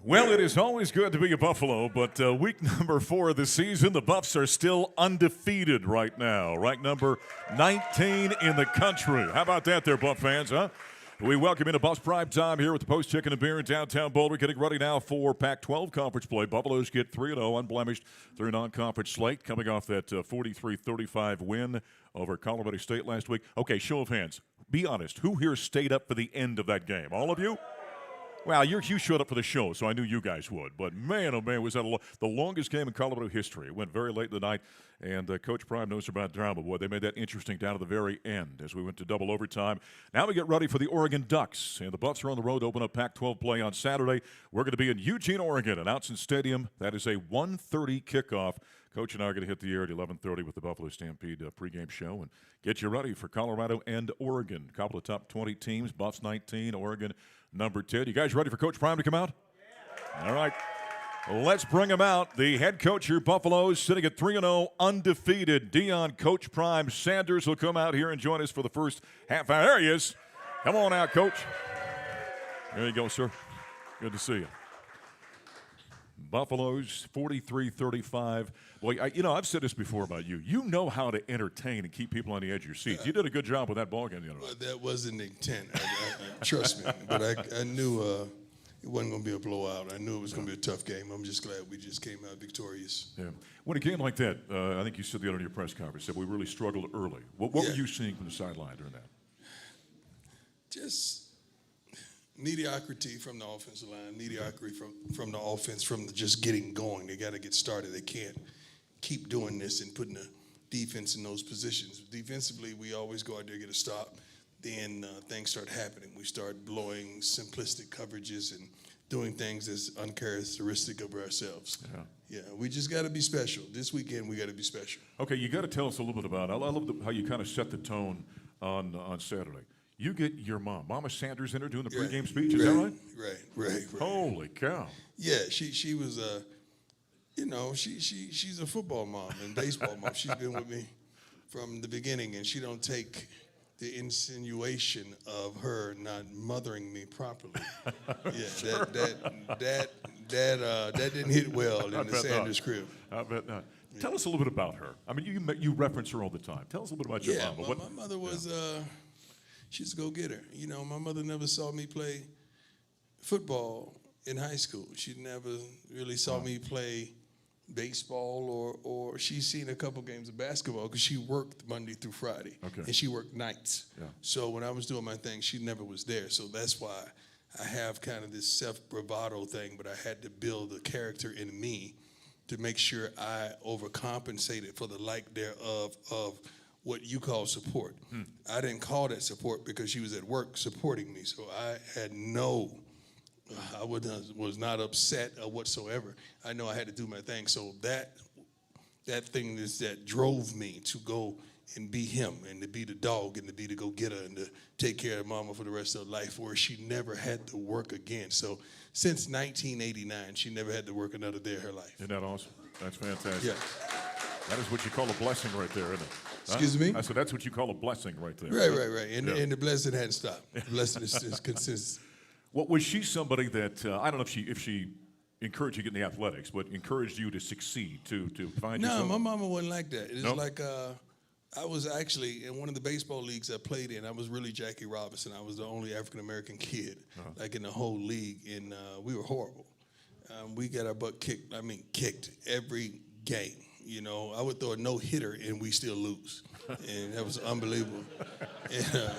Well, it is always good to be a Buffalo, but week number 4 of the season, the Buffs are still undefeated right now. Ranked number 19 in the country. How about that there, Buff fans, huh? We welcome you to Buffs Primetime here with the Post Chicken and Beer in downtown Boulder. Getting ready now for Pac-12 conference play. Buffaloes get 3-0 unblemished through non-conference slate, coming off that 43-35 win over Colorado State last week. Okay, show of hands. Be honest. Who here stayed up for the end of that game? All of you? Well, you showed up for the show, so I knew you guys would. But, man, oh, man, was that the longest game in Colorado history. It went very late in the night, and Coach Prime knows about drama. Boy, they made that interesting down to the very end as we went to double overtime. Now we get ready for the Oregon Ducks, and the Buffs are on the road to open up Pac-12 play on Saturday. We're going to be in Eugene, Oregon, at Outson Stadium. That is a 1:30 kickoff. Coach and I are going to hit the air at 11:30 with the Buffalo Stampede pregame show and get you ready for Colorado and Oregon. A couple of top 20 teams, Buffs 19, Oregon number 10. You guys ready for Coach Prime to come out? Yeah. All right. Let's bring him out. The head coach here, Buffaloes, sitting at 3-0, undefeated. Deion, Coach Prime Sanders will come out here and join us for the first half hour. There he is. Come on out, Coach. There you go, sir. Good to see you. Buffaloes, 43-35. Boy, I've said this before about you. You know how to entertain and keep people on the edge of your seats. You did a good job with that ball game. Well, that wasn't the intent. Trust me. But I knew it wasn't going to be a blowout. I knew it was going to be a tough game. I'm just glad we just came out victorious. Yeah. When a game like that, I think you said the other in your press conference, said we really struggled early. What were you seeing from the sideline during that? Just mediocrity from the offensive line, mediocrity from the offense, from just getting going. They got to get started. They can't keep doing this and putting the defense in those positions. Defensively, we always go out there and get a stop. Then things start happening. We start blowing simplistic coverages and doing things that's uncharacteristic of ourselves. Yeah, we just got to be special. This weekend, we got to be special. Okay, you got to tell us a little bit about it. I love how you kind of set the tone on Saturday. You get your mom, Mama Sanders, in her doing the pregame speech. Is that right? Right. Holy cow! Yeah, she was she's a football mom and baseball mom. She's been with me from the beginning, and she don't take the insinuation of her not mothering me properly. Yeah, that didn't hit well in the Sanders crib. I bet not. Tell us a little bit about her. I mean, you reference her all the time. Tell us a little bit about your mom. My mother was she's a go-getter. You know, my mother never saw me play football in high school. She never really saw me play baseball or she's seen a couple games of basketball because she worked Monday through Friday. Okay. And she worked nights. Yeah. So when I was doing my thing, she never was there. So that's why I have kind of this self-bravado thing, but I had to build a character in me to make sure I overcompensated for the lack thereof of what you call support. I didn't call that support because she was at work supporting me. So I had I was not upset whatsoever. I know I had to do my thing. So that thing that drove me to go and be him and to be the dog and to be the go-getter and to take care of mama for the rest of her life where she never had to work again. So since 1989, she never had to work another day of her life. Isn't that awesome? That's fantastic. Yeah. That is what you call a blessing right there, isn't it? Excuse me? I said that's what you call a blessing right there. Right. And the blessing hadn't stopped. The blessing is consistent. What was she somebody that I don't know if she encouraged you to get in the athletics, but encouraged you to succeed to find yourself? No, my mama wasn't like that. It's like I was actually in one of the baseball leagues I played in. I was really Jackie Robinson. I was the only African American kid like in the whole league, and we were horrible. We got our butt kicked. I mean, kicked every game. You know, I would throw a no-hitter and we still lose, and that was unbelievable. And,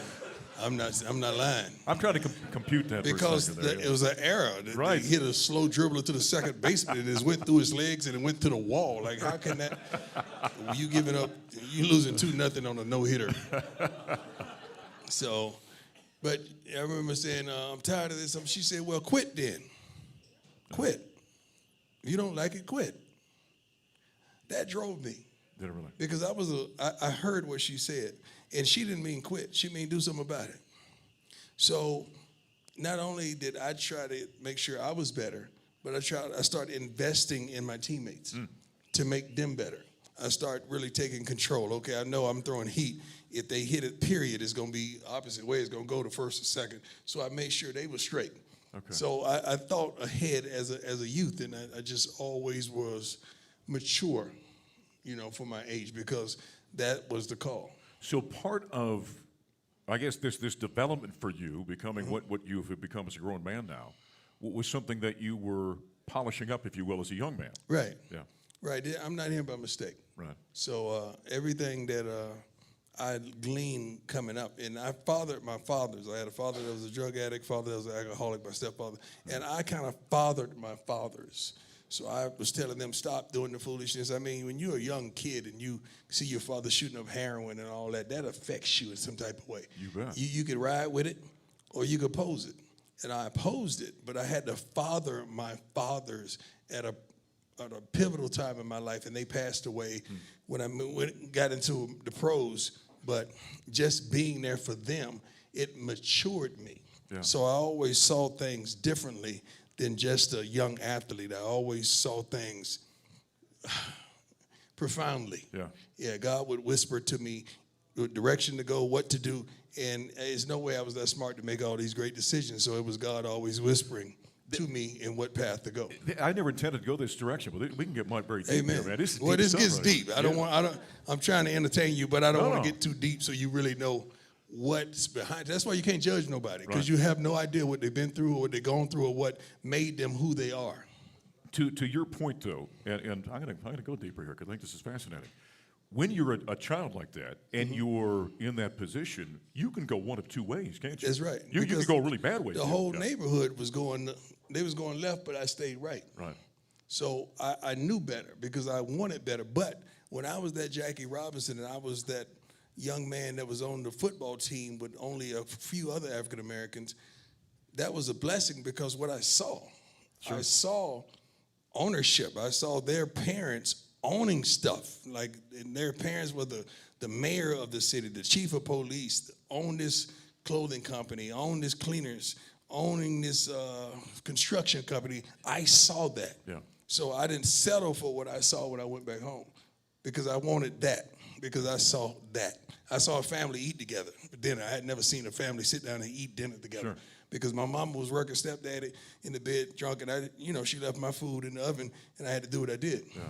I'm not lying. I'm trying to compute that because for a second it was an error. Right. He hit a slow dribbler to the second baseman and it went through his legs and it went to the wall. Like, how can that? You giving up? You losing 2-0 on a no-hitter. So, but I remember saying, I'm tired of this. She said, well, quit then. Quit. If you don't like it, quit. That drove me. Did it really? Because I heard what she said, and she didn't mean quit. She mean do something about it. So not only did I try to make sure I was better, but I started investing in my teammates to make them better. I start really taking control. Okay, I know I'm throwing heat. If they hit it, period, it's going to be opposite way. It's going to go to first or second. So I made sure they were straight. Okay. So I thought ahead as a youth, and I just always was mature, for my age, because that was the call. So part of, I guess, this development for you, becoming what you've become as a grown man now, was something that you were polishing up, if you will, as a young man. Right. Yeah. Right. I'm not here by mistake. Right. So everything that I gleaned coming up, and I fathered my fathers. I had a father that was a drug addict, father that was an alcoholic, my stepfather, and I kind of fathered my fathers. So I was telling them, stop doing the foolishness. I mean, when you're a young kid and you see your father shooting up heroin and all that, that affects you in some type of way. You bet. You could ride with it or you could oppose it. And I opposed it, but I had to father my fathers at a pivotal time in my life, and they passed away when I got into the pros. But just being there for them, it matured me. Yeah. So I always saw things differently than just a young athlete. I always saw things profoundly. Yeah. Yeah, God would whisper to me the direction to go, what to do, and there's no way I was that smart to make all these great decisions. So it was God always whispering to me in what path to go. I never intended to go this direction, but we can get very deep Amen. here, man. This gets deep. I'm trying to entertain you, but I don't want to get too deep so you really know what's behind it. That's why you can't judge nobody, because you have no idea what they've been through or what they've gone through or what made them who they are. To your point, though, and I'm gonna go deeper here because I think this is fascinating. When you're a child like that and you're in that position, you can go one of two ways, can't you? That's right. You can go really bad ways. The whole neighborhood was going left, but I stayed right. Right. So I knew better because I wanted better. But when I was that Jackie Robinson and I was that young man that was on the football team with only a few other African Americans, that was a blessing because what I saw, I saw ownership. I saw their parents owning stuff. Like, and their parents were the mayor of the city, the chief of police, owned this clothing company, owned this cleaners, owning this construction company. I saw that. Yeah. So I didn't settle for what I saw when I went back home because I wanted that, because I saw that. I saw a family eat together for dinner. I had never seen a family sit down and eat dinner together. Sure. Because my mama was working stepdaddy in the bed drunk, and she left my food in the oven, and I had to do what I did. Yeah.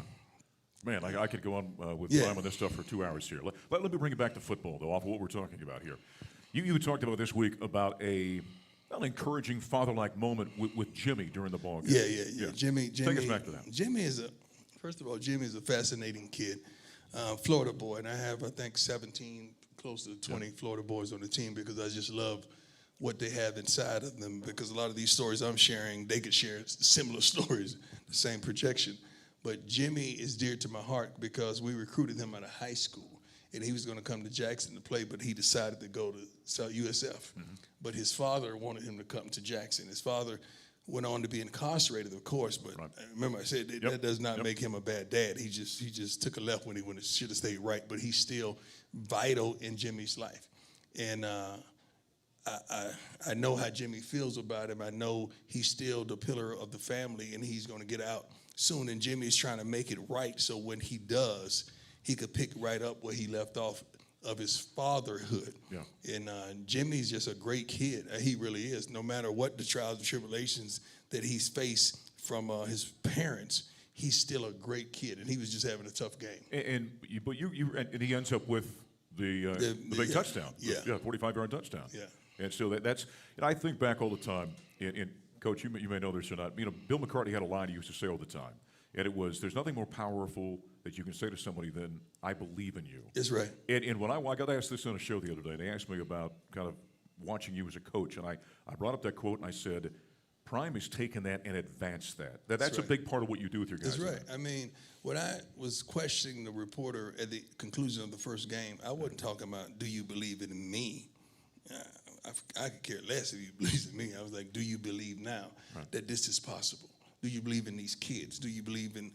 Man, I could go on with time on this stuff for 2 hours here. Let me bring it back to football, though, off of what we're talking about here. You talked about this week about an encouraging father-like moment with Jimmy during the ball game. Yeah. Jimmy. Take us back to that. First of all, Jimmy is a fascinating kid, Florida boy, and I have, I think, 17, close to 20 Florida boys on the team because I just love what they have inside of them, because a lot of these stories I'm sharing, they could share similar stories, the same projection. But Jimmy is dear to my heart because we recruited him out of high school, and he was going to come to Jackson to play, but he decided to go to South USF. Mm-hmm. But his father wanted him to come to Jackson. His father went on to be incarcerated, of course, but remember I said that does not make him a bad dad. He just took a left when he should have stayed right, but he's still vital in Jimmy's life. And I know how Jimmy feels about him. I know he's still the pillar of the family, and he's going to get out soon. And Jimmy's trying to make it right, so when he does, he could pick right up where he left off of his fatherhood. Yeah. And Jimmy's just a great kid. He really is. No matter what the trials and tribulations that he's faced from his parents, he's still a great kid. And he was just having a tough game. And he ends up with the big touchdown. Yeah. 45-yard touchdown. Yeah. And so that's, and I think back all the time, and Coach, you may know this or not, Bill McCartney had a line he used to say all the time, and it was, there's nothing more powerful that you can say to somebody than, I believe in you. That's right. And when I got asked this on a show the other day, they asked me about kind of watching you as a coach, and I brought up that quote, and I said, Prime has taken that and advanced that. That's right. A big part of what you do with your guys. That's right. I mean, when I was questioning the reporter at the conclusion of the first game, I wasn't talking about, do you believe in me? I could care less if you believe in me. I was like, do you believe now that this is possible? Do you believe in these kids? Do you believe in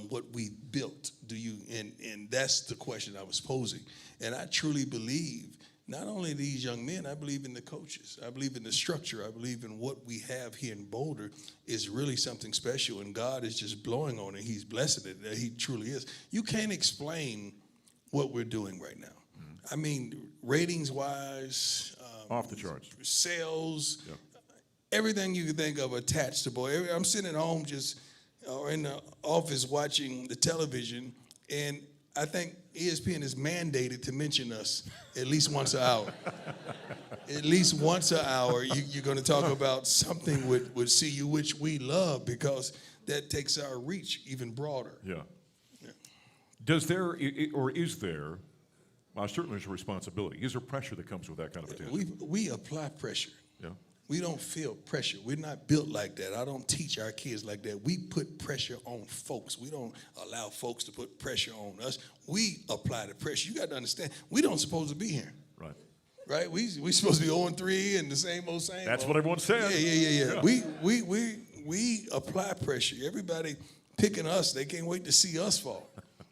what we built? And that's the question I was posing. And I truly believe, not only these young men, I believe in the coaches. I believe in the structure. I believe in what we have here in Boulder is really something special, and God is just blowing on it. He's blessing it. He truly is. You can't explain what we're doing right now. I mean, ratings-wise, off the charts. Sales, everything you can think of attached to boy. I'm sitting at home just or in the office watching the television, and I think ESPN is mandated to mention us at least once an hour. At least once an hour, you're going to talk about something with CU, which we love because that takes our reach even broader. Yeah. Does there, or is there, well, certainly there's a responsibility. Is there pressure that comes with that kind of attention? We apply pressure. Yeah. We don't feel pressure. We're not built like that. I don't teach our kids like that. We put pressure on folks. We don't allow folks to put pressure on us. We apply the pressure. You got to understand, we don't supposed to be here. Right. Right? We supposed to be 0-3 and the same old. That's what everyone says. Yeah. We apply pressure. Everybody picking us. They can't wait to see us fall.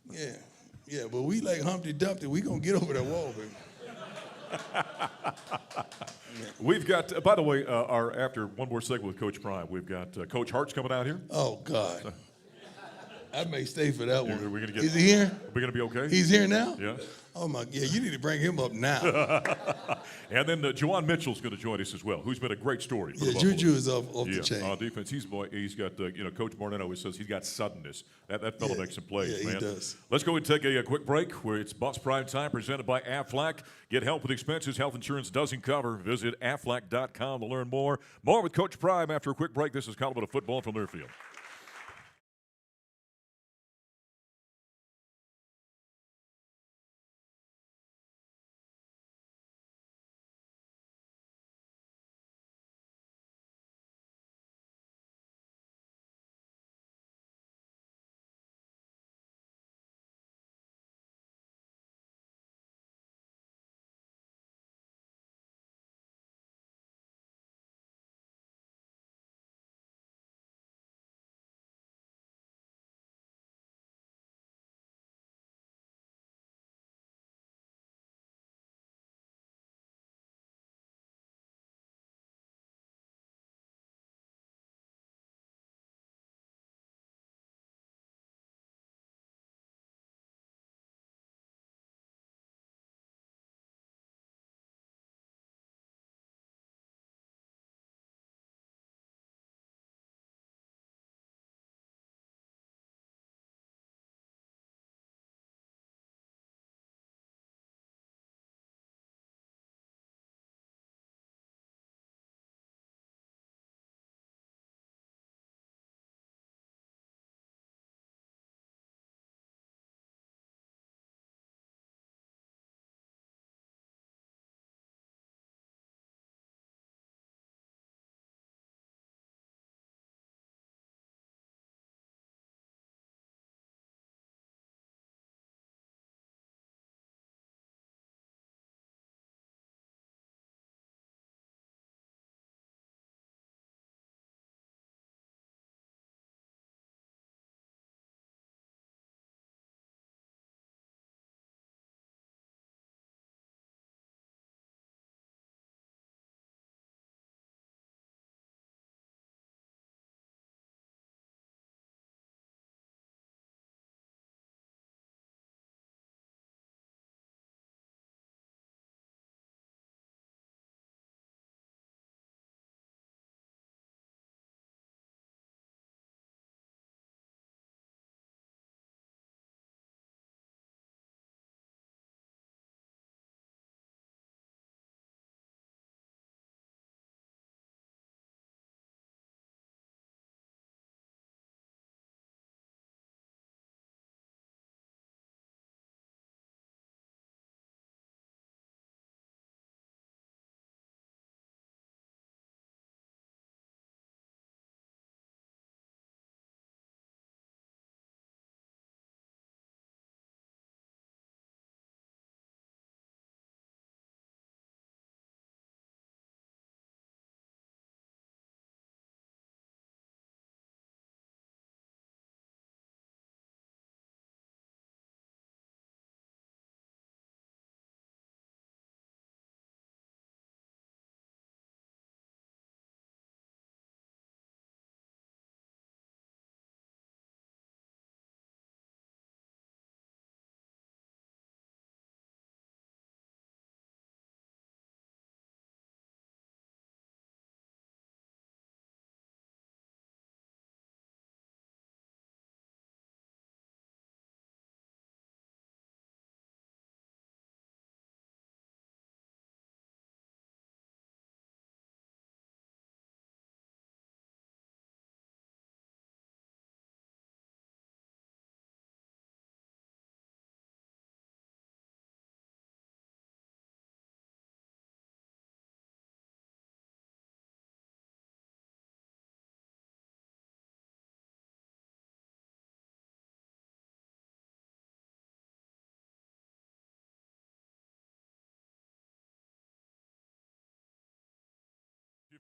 Yeah. But we like Humpty Dumpty. We gonna get over that wall, baby. We've got, by the way, after one more segment with Coach Prime, we've got Coach Hart's coming out here. Oh God. I may stay for that one. We're gonna Is he here? We're going to be okay? He's here now? Yeah. Oh, my God. Yeah, you need to bring him up now. And then Juwan Mitchell's going to join us as well, who's been a great story for the JuJu Buffalo. is off the chain. On defense, he's got, Coach Barnett always says he's got suddenness. That fellow makes some plays, man. He does. Let's go and take a quick break where it's Buffs Prime Time presented by Aflac. Get help with expenses health insurance doesn't cover. Visit aflac.com to learn more. More with Coach Prime after a quick break. This is Colorado Football from Learfield.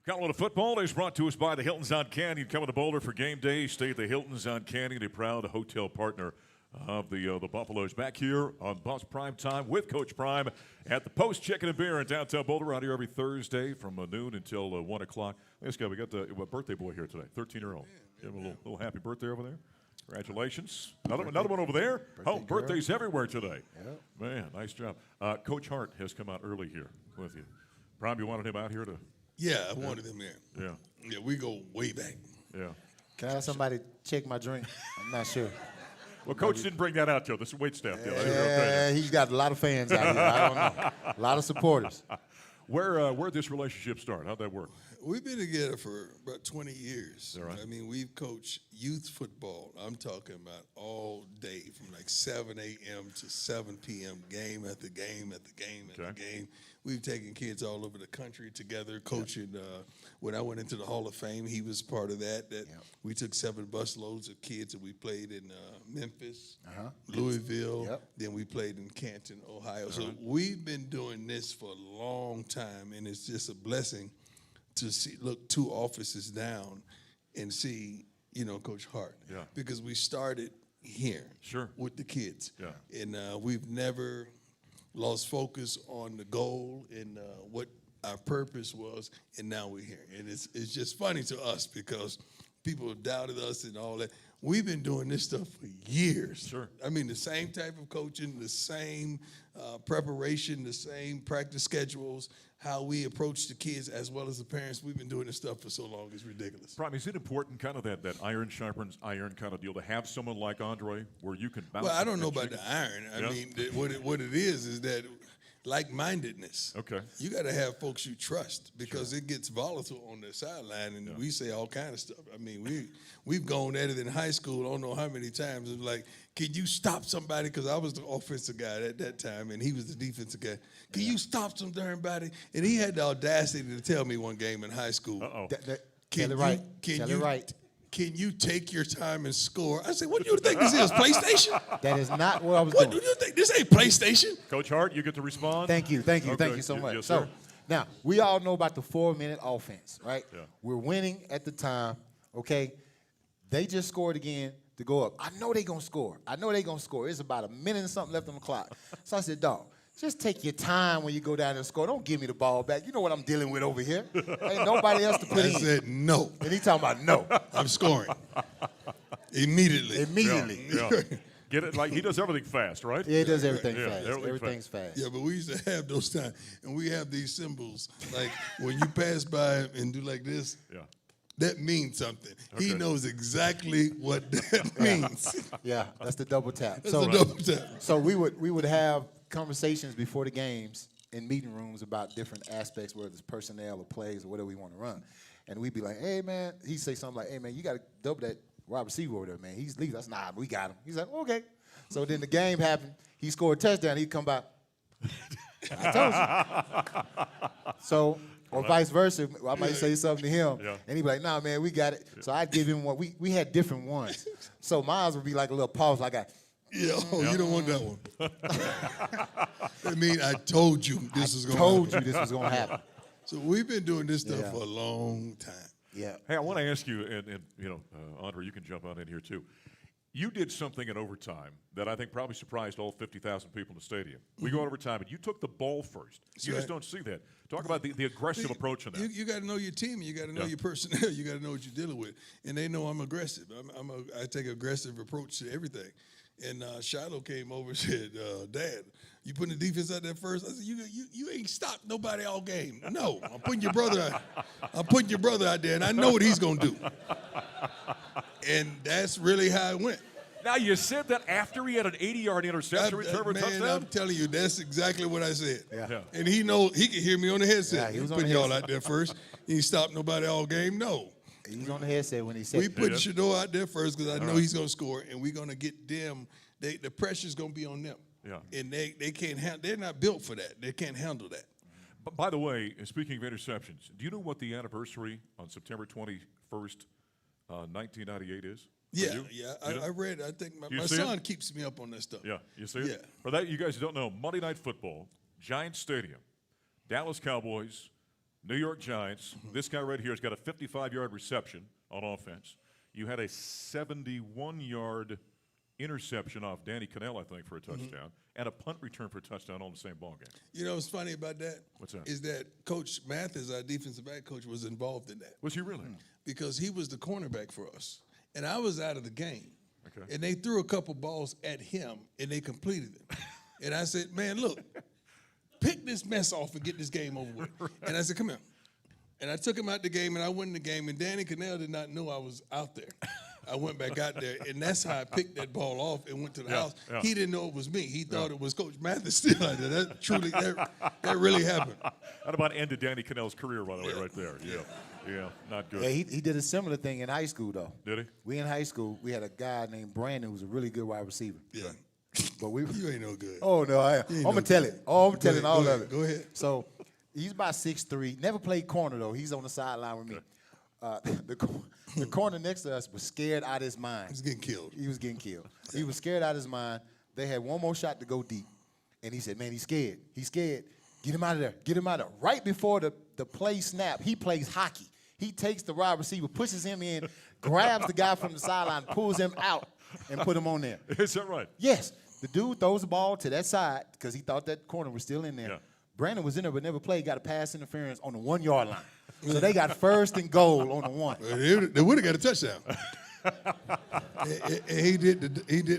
Colorado football is brought to us by the Hilton's on Canyon. Coming to Boulder for game day. Stay at the Hilton's on Canyon, a proud hotel partner of the Buffaloes. Back here on Buffs Primetime with Coach Prime at the Post Chicken and Beer in downtown Boulder. Out here every Thursday from noon until 1 o'clock. Let's go. We got the birthday boy here today, 13-year-old. Give him a little happy birthday over there. Congratulations. Another one over there. Birthdays everywhere today. Yep. Man, nice job. Coach Hart has come out early here with you. Prime, you wanted him out here to... Yeah, I wanted him here. Yeah, we go way back. Yeah. Can I have somebody check my drink? I'm not sure. Well, Coach didn't bring that out, Joe. This is wait staff. Yeah, he's got a lot of fans out here. I don't know. A lot of supporters. Where'd this relationship start? How'd that work? We've been together for about 20 years. Right? I mean, we've coached youth football. I'm talking about all day from like 7 a.m. to 7 p.m., game after game after game after game. We've taken kids all over the country together, coaching. When I went into the Hall of Fame, he was part of that. We took 7 bus loads of kids, and we played in Memphis, Louisville. Then we played in Canton, Ohio. So we've been doing this for a long time, and it's just a blessing to look 2 offices down and see, Coach Hart. Yeah. Because we started here with the kids. Yeah. And we've never lost focus on the goal and what our purpose was, and now we're here. And it's just funny to us because people have doubted us and all that. We've been doing this stuff for years. Sure. I mean, the same type of coaching, the same preparation, the same practice schedules, how we approach the kids as well as the parents. We've been doing this stuff for so long, it's ridiculous. Prime, is it important, kind of that iron sharpens iron kind of deal, to have someone like Andre where you can bounce? Well, I don't know about the iron. I mean, what it is that like-mindedness. Okay. You got to have folks you trust because it gets volatile on the sideline, and we say all kind of stuff. I mean, we've gone at it in high school. I don't know how many times. It was like, can you stop somebody? Because I was the offensive guy at that time, and he was the defensive guy. Can you stop some darn body? And he had the audacity to tell me one game in high school. Can you take your time and score? I said, what do you think this is, PlayStation? That is not what I was doing. What do you think? This ain't PlayStation. Coach Hart, you get to respond. Thank you so much. Yes, so now, we all know about the 4-minute offense, right? Yeah. We're winning at the time, okay? They just scored again to go up. I know they're going to score. It's about a minute and something left on the clock. So I said, dog, just take your time when you go down and score. Don't give me the ball back. You know what I'm dealing with over here. Ain't nobody else to put in. I said no. And he talking about no. I'm scoring. Immediately. Yeah. Get it? Like, he does everything fast, right? Yeah, he does everything fast. Everything's fast. Yeah, but we used to have those times. And we have these symbols. Like, when you pass by and do like this, that means something. Okay. He knows exactly what that means. Yeah, that's the double tap. That's the double tap. So we would have conversations before the games in meeting rooms about different aspects, whether it's personnel or plays or whatever we want to run. And we'd be like, hey, man, he'd say something like, hey, man, you got to double that wide receiver over there, man. He's leaving. That's nah, we got him. He's like, okay. So then the game happened. He scored a touchdown. He'd come back. I told you. So, or vice versa. I might say something to him. Yeah. And he'd be like, nah, man, we got it. So I'd give him one. We had different ones. So mine would be like a little pause, like you don't want that one. I mean, I told you this was going to happen. So we've been doing this stuff for a long time. Yeah. Hey, I want to ask you, and Andre, you can jump on in here too. You did something in overtime that I think probably surprised all 50,000 people in the stadium. We go overtime, and you took the ball first. You just don't see that. Talk about the aggressive approach in that. You got to know your team. You got to know your personnel. You got to know what you're dealing with. And they know I'm aggressive. I take an aggressive approach to everything. And Shiloh came over and said, Dad, you putting the defense out there first? I said, you ain't stopped nobody all game. No, I'm putting your brother out there, and I know what he's going to do. And that's really how it went. Now, you said that after he had an 80-yard interception return for a touchdown? I'm telling you, that's exactly what I said. Yeah. And he could hear me on the headset. Yeah, he was putting y'all out there first. He ain't stopped nobody all game. No. He was on the headset when he said we put Shador out there first because I know he's going to score, and we're going to get them. The pressure's going to be on them. Yeah. And they can't handle. They're not built for that. They can't handle that. But by the way, speaking of interceptions, do you know what the anniversary on September 21st, 1998 is? Yeah. I read. I think my son keeps me up on that stuff. Yeah, you see it? Yeah. For that, you guys don't know, Monday Night Football, Giants Stadium, Dallas Cowboys, New York Giants. This guy right here has got a 55-yard reception on offense. You had a 71-yard interception off Danny Cannell, I think, for a touchdown, and a punt return for a touchdown on the same ball game. You know what's funny about that? What's that? Is that Coach Mathis, our defensive back coach, was involved in that. Was he really? Because he was the cornerback for us. And I was out of the game. Okay. And they threw a couple balls at him, and they completed them. And I said, man, look, pick this mess off and get this game over with. And I said, come here. And I took him out the game, and I went in the game, and Danny Cannell did not know I was out there. I went back out there, and that's how I picked that ball off and went to the house. Yeah. He didn't know it was me. He thought it was Coach Mathis still out there. That truly, that really happened. That about ended Danny Cannell's career, by the way, right there. Yeah, not good. Yeah, he did a similar thing in high school, though. Did he? We in high school, we had a guy named Brandon who was a really good wide receiver. Yeah. But we You ain't no good. Oh, no, I'm going to tell it. Oh, I'm telling all of it. Go ahead. So he's about 6'3", never played corner, though. He's on the sideline with me. The corner next to us was scared out of his mind. He's getting killed. He was getting killed. He was scared out of his mind. They had one more shot to go deep. And he said, man, he's scared. He's scared. Get him out of there. Get him out of there. Right before the play snap, he plays hockey. He takes the wide receiver, pushes him in, grabs the guy from the sideline, pulls him out, and put him on there. Is that right? Yes. The dude throws the ball to that side because he thought that corner was still in there. Yeah. Brandon was in there but never played, got a pass interference on the 1-yard line. So they got first and goal on the 1. They would have got a touchdown. and he did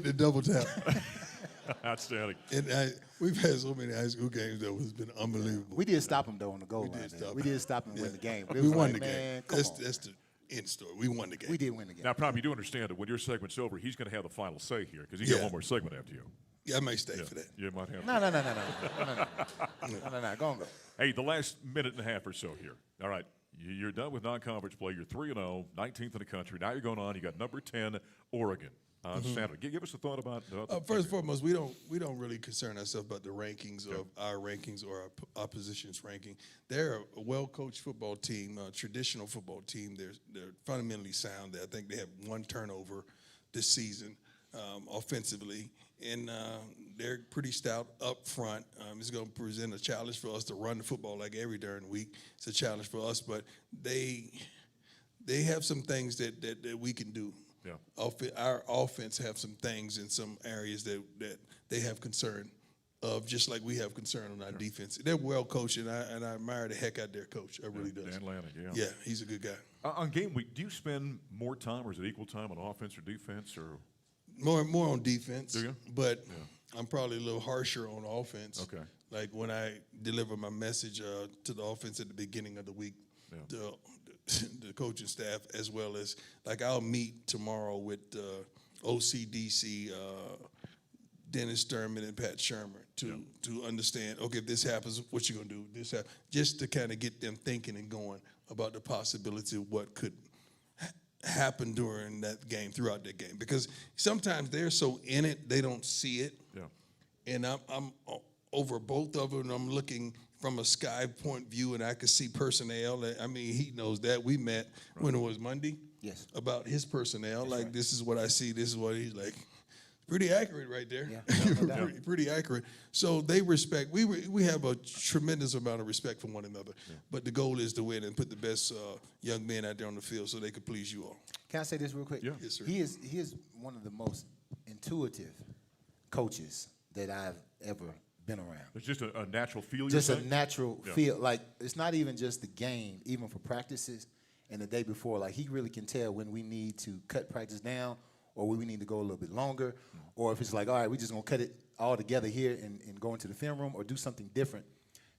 the double tap. Outstanding. And we've had so many high school games that has been unbelievable. We did stop him, though, on the goal line. We did stop him and win the game. But it was We won like, the game. man, come That's on. the end story. We won the game. We did win the game. Now, Prime, you do understand that when your segment's over, he's going to have the final say here because he's got Yeah. one more segment after you. Yeah, I might stay for that. You might have. No. Go on, go. Hey, the last minute and a half or so here. All right, you're done with non-conference play. You're 3-0, 19th in the country. Now you're going on. You got number 10, Oregon, on Saturday. Give us a thought about. First and foremost, we don't really concern ourselves about the rankings of our rankings or our opposition's ranking. They're a well-coached football team, a traditional football team. They're fundamentally sound. I think they have one turnover this season offensively, and they're pretty stout up front. It's going to present a challenge for us to run the football like every darn week. It's a challenge for us, but they have some things that we can do. Yeah. Our offense have some things in some areas that they have concern of, just like we have concern on our defense. They're well coached, and I admire the heck out their coach. I really do. Dan Lanning, yeah. Yeah, he's a good guy. On game week, do you spend more time or is it equal time on offense or defense? Or More on defense. Do you? But I'm probably a little harsher on offense. Okay. Like when I deliver my message to the offense at the beginning of the week, the coaching staff, as well as, like, I'll meet tomorrow with OCDC, Dennis Sturman and Pat Shermer to understand, okay, if this happens, what you going to do? This happens, just to kind of get them thinking and going about the possibility of what could happen during that game, throughout that game. Because sometimes they're so in it, they don't see it. Yeah. And I'm over both of them, and I'm looking from a sky point view, and I could see personnel. I mean, he knows that. We met when it was Monday. Yes. About his personnel. That's like, right. This is what I see. This is what he's like. Pretty accurate right there. Yeah. pretty accurate. So they respect. We have a tremendous amount of respect for one another. Yeah. But the goal is to win and put the best young men out there on the field so they can please you all. Can I say this real quick? Yeah. Yes, sir. He is one of the most intuitive coaches that I've ever been around. It's just a natural feel. Just a saying? natural feel. Like, it's not even just the game, even for practices and the day before. Like, he really can tell when we need to cut practice down or when we need to go a little bit longer, or if it's like, all right, we're just going to cut it all together here and go into the film room or do something different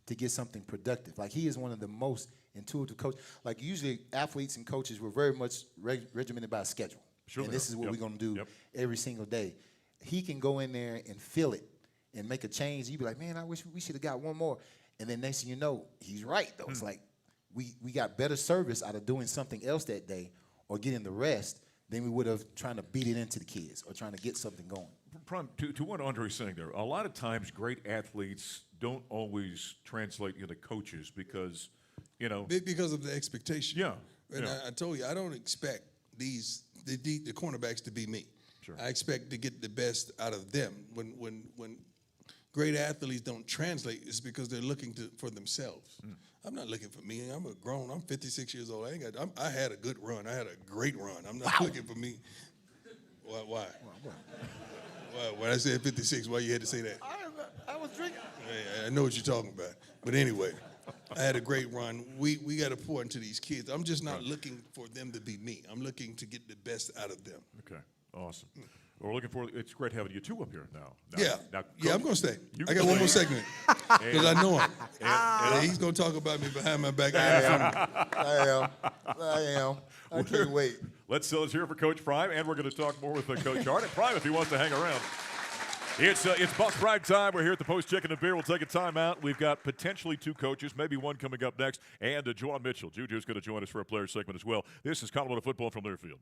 to get something productive. Like, he is one of the most intuitive coaches. Like, usually athletes and coaches were very much regimented by a schedule. Sure, and this is what we're going to do every single day. He can go in there and feel it and make a change. You'd be like, man, I wish we should have got one more. And then next thing you know, he's right, though. It's like we got better service out of doing something else that day or getting the rest than we would have trying to beat it into the kids or trying to get something going. Prime, to what Andre's saying there, a lot of times great athletes don't always translate into coaches because, Because of the expectation. Yeah. And I told you, I don't expect the cornerbacks to be me. Sure. I expect to get the best out of them. When great athletes don't translate is because they're looking for themselves. I'm not looking for me. I'm 56 years old. I had a good run. I had a great run. I'm not looking for me. Why? When I said 56, why you had to say that? I was drinking. I know what you're talking about. But anyway, I had a great run. We got to pour into these kids. I'm just not looking for them to be me. I'm looking to get the best out of them. Okay, awesome. We're looking for. It's great having you two up here now. Yeah, I'm going to stay. You I can got one stay. more segment because I know him. And he's going to talk about me behind my back. I am. I can't wait. Let's hear it for Coach Prime, and we're going to talk more with Coach Hart. And Prime, if he wants to hang around. It's Bucks Prime Time. We're here at the Post Chicken and Beer. We'll take a timeout. We've got potentially two coaches, maybe one coming up next, and Juwan Mitchell. JuJu's going to join us for a player segment as well. This is Colorado football from Learfield.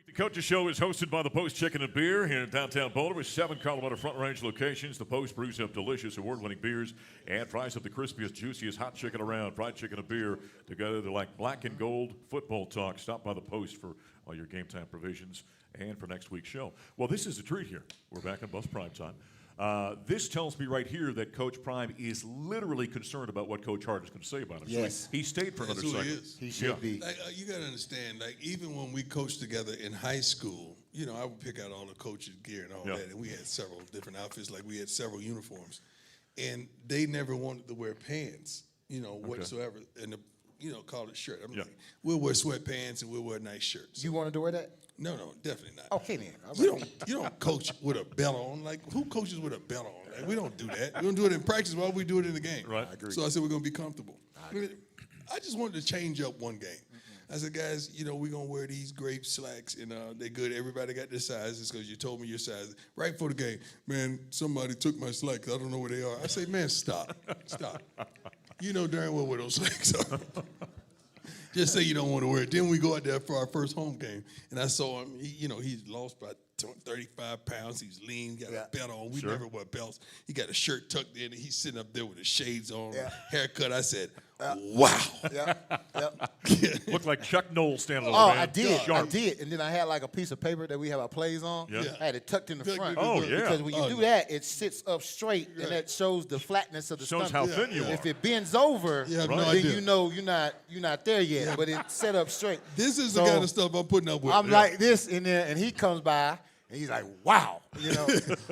The Coaches Show is hosted by the Post Chicken and Beer here in downtown Boulder with 7 Colorado Front Range locations. The Post brews up delicious, award-winning beers and fries up the crispiest, juiciest hot chicken around. Fried chicken and beer together. They're like black and gold football talk. Stop by the Post for all your game time provisions and for next week's show. Well, this is a treat here. We're back on Bucks Prime Time. This tells me right here that Coach Prime is literally concerned about what Coach Hart is going to say about him. Yes. So he stayed for another That's who he second. is. He should be. Like, you got to understand, like, even when we coached together in high school, you know, I would pick out all the coaches' gear and all that, and we had several different outfits, like we had several uniforms. And they never wanted to wear pants, you know, whatsoever, and call it shirt. I'm like, we'll wear sweatpants and we'll wear nice shirts. You wanted to wear that? No, definitely not. Okay, then. All You right. don't coach with a belt on. Like, who coaches with a belt on? Like, we don't do that. We don't do it in practice. Why would we do it in the game? Right. I agree. So I said we're going to be comfortable. I just wanted to change up one game. I said, guys, you know, we're going to wear these grape slacks, and they good. Everybody got their sizes because you told me your size. Right for the game, man, somebody took my slacks. I don't know where they are. I say, man, stop. You know darn well where those slacks are. Just say you don't want to wear it. Then we go out there for our first home game, and I saw him. He's lost by 35 pounds. He's lean, got a belt on. We never wear belts. He got a shirt tucked in, and he's sitting up there with his shades on, haircut. I said, wow. Looked like Chuck Noll standing over there. I did. And then I had like a piece of paper that we have our plays on. Yeah. I had it tucked in the front. Oh, yeah. Because when you do that, it sits up straight, and that shows the flatness of the Shows stomach. how thin you are. If it bends over, You have no then idea. you know you're not there yet. But it's set up straight. This is the kind of stuff I'm putting up with. I'm like this in there, and he comes by, and he's like, wow. You know,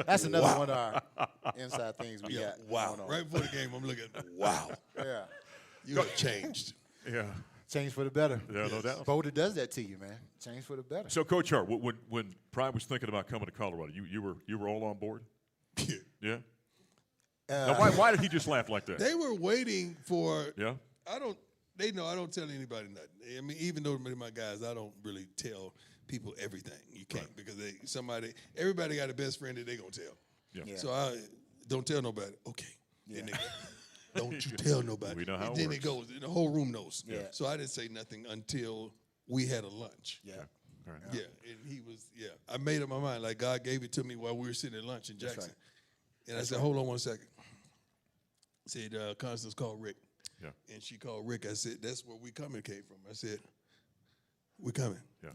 that's another one of our inside things we got. Wow. going on. Right before the game, I'm looking, wow. Yeah. You have changed. Yeah. Change for the better. Yeah, no doubt. Boulder does that to you, man. Change for the better. So, Coach Hart, when Prime was thinking about coming to Colorado, you were all on board? Yeah. Now, why did he just laugh like that? They were waiting for. Yeah. They know I don't tell anybody nothing. I mean, even though my guys, I don't really tell people everything. You can't because everybody got a best friend that they gonna tell. Yeah. So I don't tell nobody. Okay. Yeah. Then they go, don't you tell nobody. We know how and it then works. it goes. The whole room knows. Yeah. So I didn't say nothing until we had a lunch. Yeah. All right. Yeah, and he was, I made up my mind. Like, God gave it to me while we were sitting at lunch in Jackson. right. And I said, hold on one second. I said, Constance called Rick. Yeah. And she called Rick. I said, that's where we coming came from. I said, we coming. Yeah.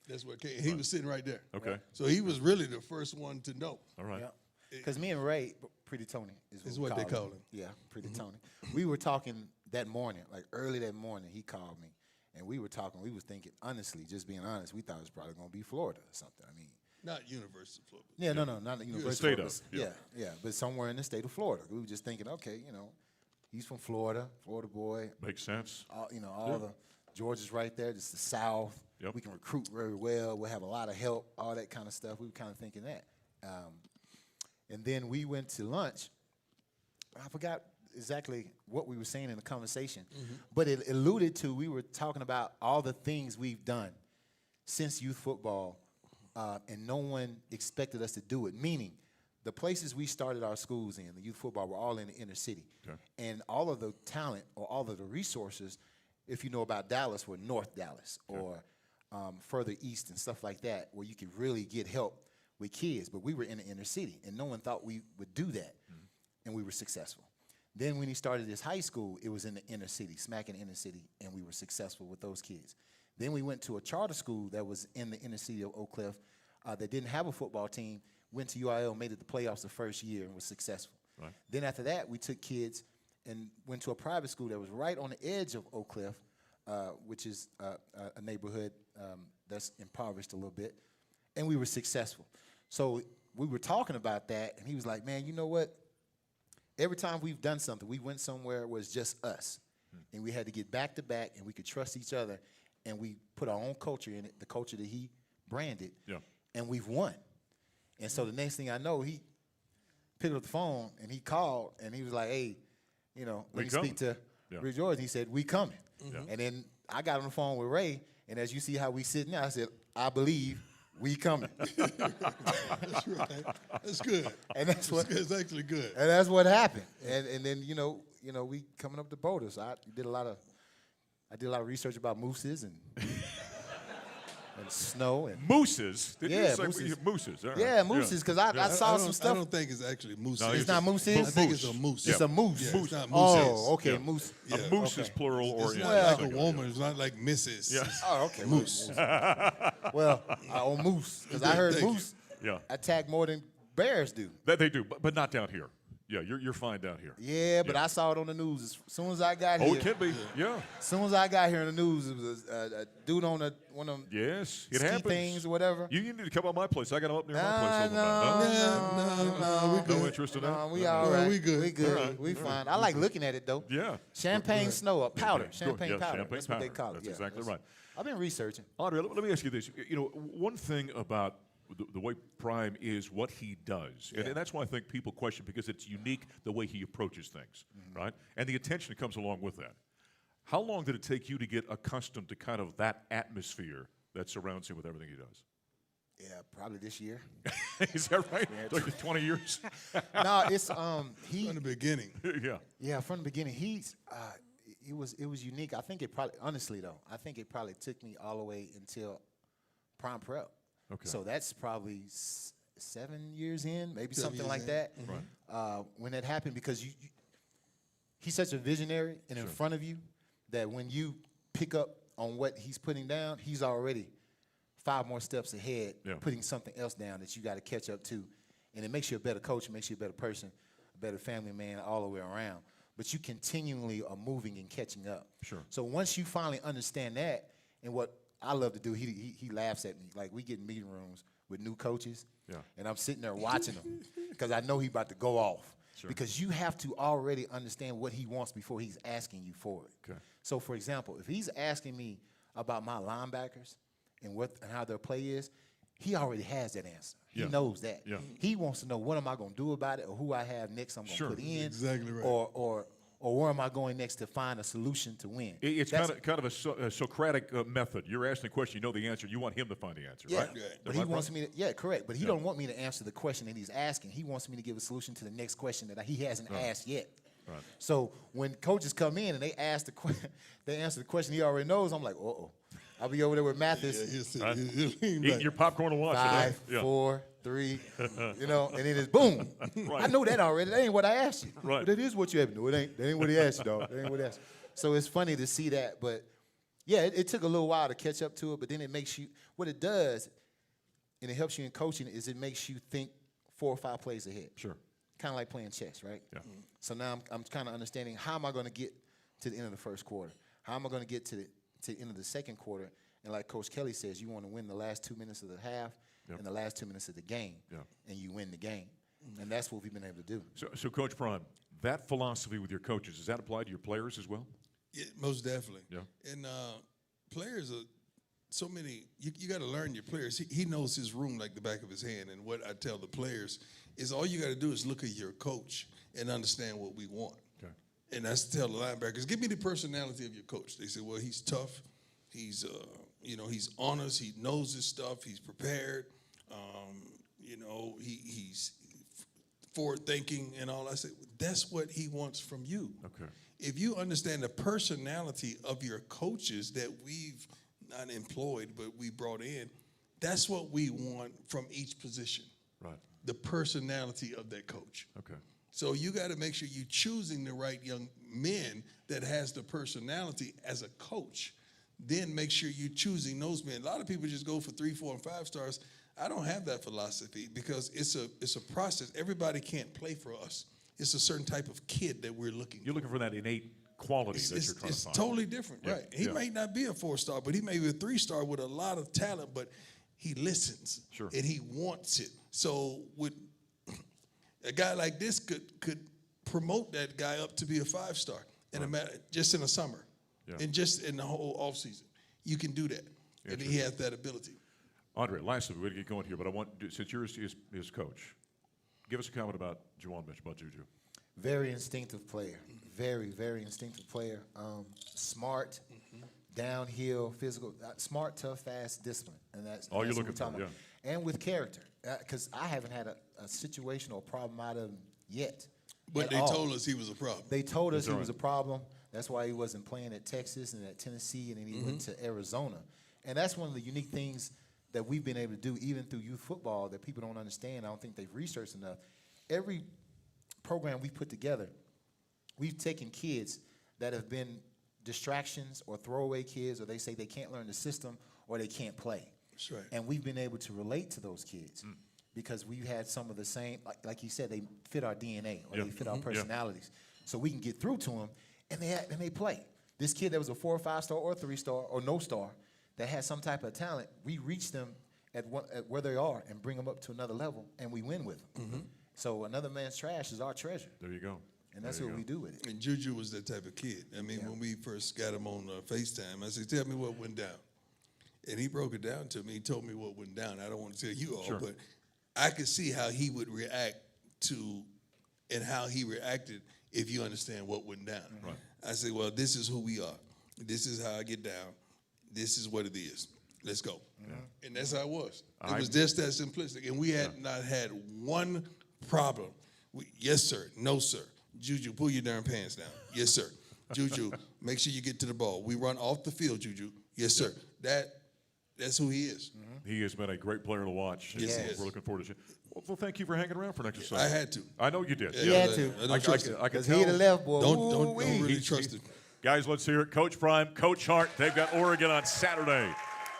That's where it came. He was sitting right there. Okay. So he was really the first one to know. All right. Because me and Ray, Pretty Tony Is what they call him. Yeah, Pretty Tony. We were talking that morning, like early that morning, he called me. And we were talking, we was thinking, honestly, just being honest, we thought it was probably going to be Florida or something. I mean. Not University of Florida. Yeah, no, not the University state of of, Florida. Yeah, but somewhere in the state of Florida. We were just thinking, okay, you know, he's from Florida boy. Makes sense. All the Georgia's right there, just the South. Yep. We can recruit very well. We'll have a lot of help, all that kind of stuff. We were kind of thinking that. And then we went to lunch. I forgot exactly what we were saying in the conversation, but it alluded to, we were talking about all the things we've done since youth football, and no one expected us to do it, meaning the places we started our schools in, the youth football, were all in the inner city. Okay. And all of the talent or all of the resources, if you know about Dallas, were North Dallas or further east and stuff like that, where you could really get help with kids. But we were in the inner city, and no one thought we would do that, and we were successful. Then when he started his high school, it was in the inner city, smack in the inner city, and we were successful with those kids. Then we went to a charter school that was in the inner city of Oak Cliff that didn't have a football team, went to UIL, made it the playoffs the first year, and was successful. Right. Then after that, we took kids and went to a private school that was right on the edge of Oak Cliff, which is a neighborhood that's impoverished a little bit, and we were successful. So we were talking about that, and he was like, man, you know what? Every time we've done something, we went somewhere where it's just us, and we had to get back to back, and we could trust each other, and we put our own culture in it, the culture that he branded, and we've won. And so the next thing I know, he picked up the phone, and he called, and he was like, hey, you know, let me speak to Ray George. He said, we coming. And then I got on the phone with Ray, and as you see how we sitting now, I said, I believe we coming. That's right. That's good. And that's It's actually good. And that's what happened. And then you know we coming up to Boulder. So I did a lot of research about mooses and and snow and Mooses? Did you say mooses. Mooses? All right. Yeah, mooses. Because I saw some I stuff. don't think it's actually moose. No, It's not mooses. I think it's a moose. It's a moose. Yeah, it's not Oh, mooses. okay, Yeah. moose. Yeah. A moose is plural or It's not Well- like a woman. It's not like Mrs. Yeah. Oh, okay. Moose. Well, on moose, because I heard Thank you. moose Yeah. attack more than bears do. That they do, but not down here. Yeah, you're fine down here. Yeah, but I saw it on the news as soon as I got Oh, here. it can be. Yeah. As soon as I got here in the news, it was a dude on one of them Yes, it ski happens. things or whatever. You need to come up my place. I got them up near my place. Nah, a little bit. No, we good. No interest in that? No, we all right. we good. We good. All right. We fine. I like looking at it though. Yeah. Champagne snow, powder. Good. Champagne Yeah, powder. champagne That's what they powder. call it. That's Yeah, exactly right. I've been researching. Andre, let me ask you this. You know, one thing about the way Prime is, what he does, and that's why I think people question, because it's unique the way he approaches things, right? And the attention that comes along with that. How long did it take you to get accustomed to kind of that atmosphere that surrounds him with everything he does? Yeah, probably this year. Is that right? Like 20 years? No, it's From the beginning. Yeah. Yeah, from the beginning, it was unique. I think it probably, honestly though, I think it probably took me all the way until prime prep. Okay. So that's probably 7 years in, maybe 7 something years like in. that. Right. When that happened, because he's such a visionary and in front of you that when you pick up on what he's putting down, he's already 5 more steps ahead, putting something else down that you got to catch up to. And it makes you a better coach, it makes you a better person, a better family man all the way around. But you continually are moving and catching up. Sure. So once you finally understand that, and what I love to do, he laughs at me. Like, we get in meeting rooms with new coaches, and I'm sitting there watching them because I know he's about to go off. Sure. Because you have to already understand what he wants before he's asking you for it. Okay. So, for example, if he's asking me about my linebackers and how their play is, he already has that answer. He knows that. Yeah. He wants to know what am I going to do about it, or who I have next I'm going to put in. Exactly right. Or where am I going next to find a solution to win. It's kind of a Socratic method. You're asking a question, you know the answer. You want him to find the answer, Yeah, right? but he wants me to, correct. But he don't want me to answer the question that he's asking. He wants me to give a solution to the next question that he hasn't asked yet. Right. So when coaches come in and they ask they answer the question he already knows, I'm like, uh-oh. I'll be over there with Mathis. Eating your popcorn and watching. 5, 4, 3, and then it's boom. Right. I know that already. That ain't what I asked you. Right. But it is what you have. No, it ain't. That ain't what he asked you, dog. That ain't what he asked you. So it's funny to see that. But, yeah, it took a little while to catch up to it. But then it makes you – what it does, and it helps you in coaching, is it makes you think 4 or 5 plays ahead. Sure. Kind of like playing chess, right? Yeah. So now I'm kind of understanding how am I going to get to the end of the first quarter? How am I going to get to the end of the second quarter? And like Coach Kelly says, you want to win the last 2 minutes of the half and the last 2 minutes of the game, and you win the game. And that's what we've been able to do. So Coach Prime, that philosophy with your coaches, does that apply to your players as well? Yeah, most definitely. Yeah. And players are so many. You got to learn your players. He knows his room like the back of his hand. And what I tell the players is all you got to do is look at your coach and understand what we want. Okay. And that's to tell the linebackers, give me the personality of your coach. They say, well, he's tough. He's he's honest. He knows his stuff. He's prepared. He's forward thinking and all. I say, that's what he wants from you. Okay. If you understand the personality of your coaches that we've not employed but we brought in, that's what we want from each position. Right. The personality of that coach. Okay. So you got to make sure you're choosing the right young men that has the personality as a coach. Then make sure you're choosing those men. A lot of people just go for 3, 4, and 5 stars. I don't have that philosophy because it's a process. Everybody can't play for us. It's a certain type of kid that we're looking for. You're looking for that innate quality that you're trying to find. It's totally different, right? He might not be a 4-star, but he may be a 3-star with a lot of talent, but he listens. Sure. And he wants it. So with a guy like this could promote that guy up to be a 5-star just in the summer. Yeah. And just in the whole offseason. You can do that. And he has that ability. Andre, lastly, we're going to get going here, but I want, since you're his coach, give us a comment about Juwan Mitchell, about JuJu. Very instinctive player. Very, very instinctive player. Smart, downhill, physical. Smart, tough, fast, discipline. And that's all you're what looking we're talking for, about. And with character. Because I haven't had a situation or a problem out of him yet. But they told us he was a problem. They told us he was a problem. That's why he wasn't playing at Texas and at Tennessee, and then he went to Arizona. And that's one of the unique things that we've been able to do, even through youth football, that people don't understand. I don't think they've researched enough. Every program we put together, we've taken kids that have been distractions or throwaway kids, or they say they can't learn the system or they can't play. That's right. And we've been able to relate to those kids because we've had some of the same, like you said, they fit our DNA or they fit our personalities. So we can get through to them, and they play. This kid that was a 4 or 5 star or 3 star or no star that had some type of talent, we reach them at where they are and bring them up to another level, and we win with them. So another man's trash is our treasure. There you go. And that's what we do with it. And JuJu was that type of kid. I mean, when we first got him on FaceTime, I said, tell me what went down. And he broke it down to me. He told me what went down. I don't want to tell you all, but I could see how he would react to and how he reacted if you understand what went down. Right. I said, well, this is who we are. This is how I get down. This is what it is. Let's go. And that's how it was. It was just that simplistic. And we had not had one problem. Yes, sir. No, sir. JuJu, pull your darn pants down. Yes, sir. JuJu, make sure you get to the ball. We run off the field, JuJu. Yes, sir. That's who he is. He has been a great player to watch. Yes, he is. We're looking forward to it. Well, thank you for hanging around for an extra I second. had to. I know you did. He had to. I don't trust him. I can Because tell. he the left boy. Don't really trust him. Guys, let's hear it. Coach Prime, Coach Hart. They've got Oregon on Saturday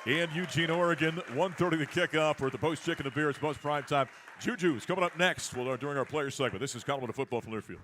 in Eugene, Oregon. 1:30 the kickoff. We're at the Post Chicken and Beer. It's Post Primetime. JuJu is coming up next. During our player segment. This is Colorado Football from Learfield.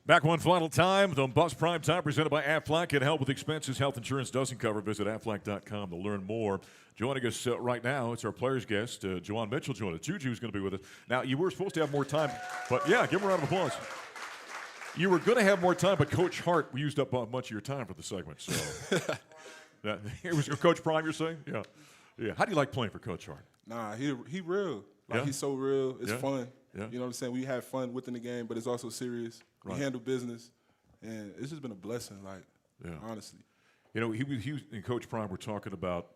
Back one final time. The Buffs Primetime presented by Aflac. Can help with expenses health insurance doesn't cover. Visit Aflac.com to learn more. Joining us right now, it's our players guest, Juwan Mitchell joining us. JuJu's going to be with us. Now, you were supposed to have more time, but yeah, give him a round of applause. You were going to have more time, but Coach Hart used up much of your time for the segment. So, it was your Coach Prime, you're saying? Yeah. Yeah. How do you like playing for Coach Hart? Nah, he real. Like, Yeah? he's so real. It's fun. Yeah. You know what I'm saying? We have fun within the game, but it's also serious. Right. We handle business, and it's just been a blessing, like, honestly. You know, he was and Coach Prime were talking about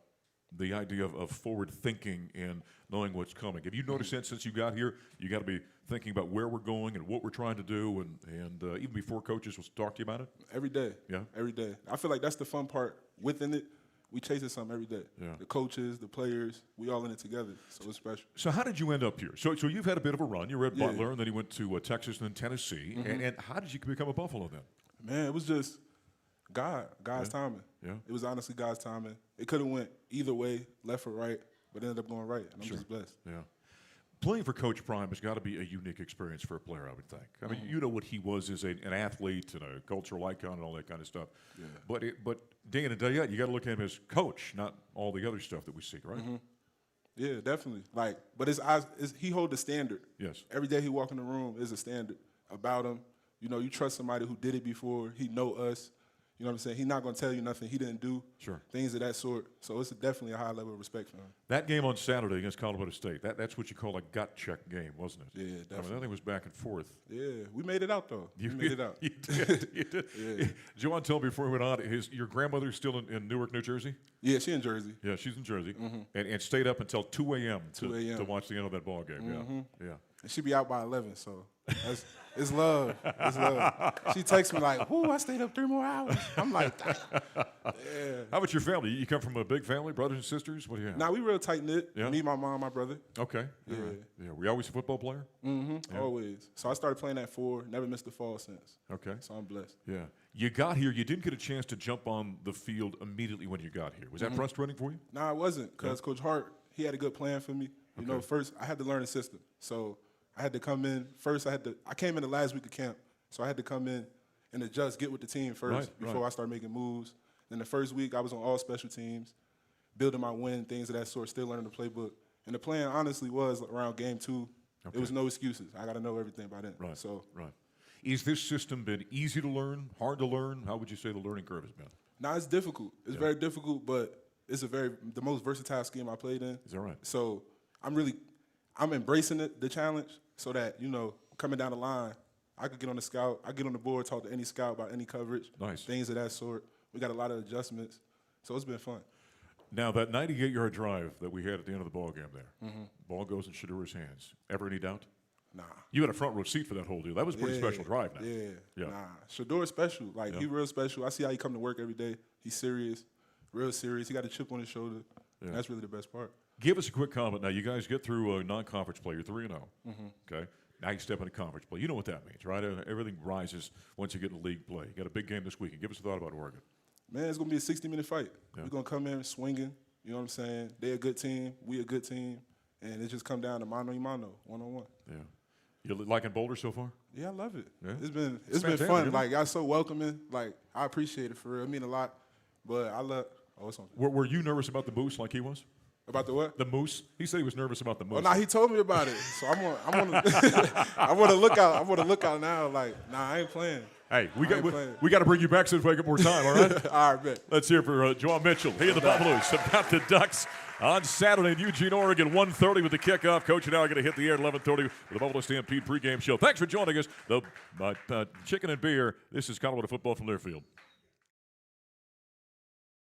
the idea of forward thinking and knowing what's coming. Have you noticed that since you got here? You got to be thinking about where we're going and what we're trying to do, and even before coaches will talk to you about it? Every day. Yeah. Every day. I feel like that's the fun part within it. We chasing something every day. Yeah. The coaches, the players, we all in it together, so it's special. So how did you end up here? So you've had a bit of a run. You were at Butler, and then you went to Texas and then Tennessee. And how did you become a Buffalo then? Man, it was just God's timing. Yeah. It was honestly God's timing. It could have went either way, left or right, but it ended up going right, and I'm just blessed. Yeah. Playing for Coach Prime has got to be a unique experience for a player, I would think. I mean, you know what he was as an athlete and a cultural icon and all that kind of stuff. Yeah. But day in and day out, you got to look at him as coach, not all the other stuff that we see, right? Yeah, definitely. Like, but he hold the standard. Yes. Every day he walk in the room is a standard about him. You know, you trust somebody who did it before. He know us. You know what I'm saying? He's not going to tell you nothing he didn't do. Sure. Things of that sort. So it's definitely a high level of respect for him. That game on Saturday against Colorado State, that's what you call a gut check game, wasn't it? Yeah, definitely. I mean, that thing was back and forth. Yeah, we made it out, though. We made it out. You did. You did. Yeah. Joanne told me before we went on, your grandmother's still in Newark, New Jersey? Yeah, she in Jersey. Yeah, she's in Jersey. And stayed up until 2 a.m. to watch the end of that ball game. Yeah. And she be out by 11, so it's love. It's love. She texts me like, "Whoo, I stayed up 3 more hours." I'm like, yeah. How about your family? You come from a big family, brothers and sisters? What do you have? Nah, we real tight knit. Yeah? Me, my mom, my brother. Okay. Yeah. All right. Yeah. Were you always a football player? Always. So I started playing at 4. Never missed the fall since. Okay. So I'm blessed. Yeah. You got here. You didn't get a chance to jump on the field immediately when you got here. Was that frustrating for you? Nah, it wasn't, because Coach Hart, he had a good plan for me. You know, first I had to learn the system. So I had to come in. First, I came in the last week of camp, so I had to come in and adjust, get with the team first before I start making moves. Then the first week, I was on all special teams, building my win, things of that sort, still learning the playbook. And the plan, honestly, was around game 2. It was no excuses. I got to know everything by then. Right. So, Is this system been easy to learn, hard to learn? How would you say the learning curve has been? nah, it's difficult. It's very difficult, but it's the most versatile scheme I played in. Is that right? So I'm embracing the challenge, so that, you know, coming down the line, I could get on the scout, I get on the board, talk to any scout about any coverage, things of that sort. We got a lot of adjustments, so it's been fun. Now, that 98-yard drive that we had at the end of the ball game there, ball goes in Shadur's hands. Ever any doubt? Nah. You had a front row seat for that whole deal. That was a pretty special drive now. Yeah. Nah. Shadur's special. Like, he real special. I see how he come to work every day. He's serious, real serious. He got a chip on his shoulder. And that's really the best part. Give us a quick comment. Now, you guys get through non-conference play. You're 3-0. Okay? Now you step into conference play. You know what that means, right? Everything rises once you get into league play. You got a big game this weekend. Give us a thought about Oregon. Man, it's going to be a 60-minute fight. We're going to come in swinging. You know what I'm saying? They're a good team. We a good team. And it just come down to mano-a-mano, one-on-one. Yeah. You liking Boulder so far? Yeah, I love it. Yeah. It's been fantastic, fun. Like, y'all so welcoming. Like, I appreciate it for real. It mean a lot. But I love it's on. Were you nervous about the moose like he was? About the what? The moose? He said he was nervous about the moose. Oh, nah, he told me about it. So I'm on I want to look out. I want to look out now. Like, nah, I ain't playing. Hey, we got to bring you back so we get more time, all right? All right, bet. Let's hear for Juwan Mitchell. He and the Buffaloes about the Ducks on Saturday in Eugene, Oregon, 1:30 with the kickoff. Coach and I are going to hit the air at 11:30 with the Buffalo Stampede pregame show. Thanks for joining us. The Chicken and Beer. This is Colorado football from Learfield.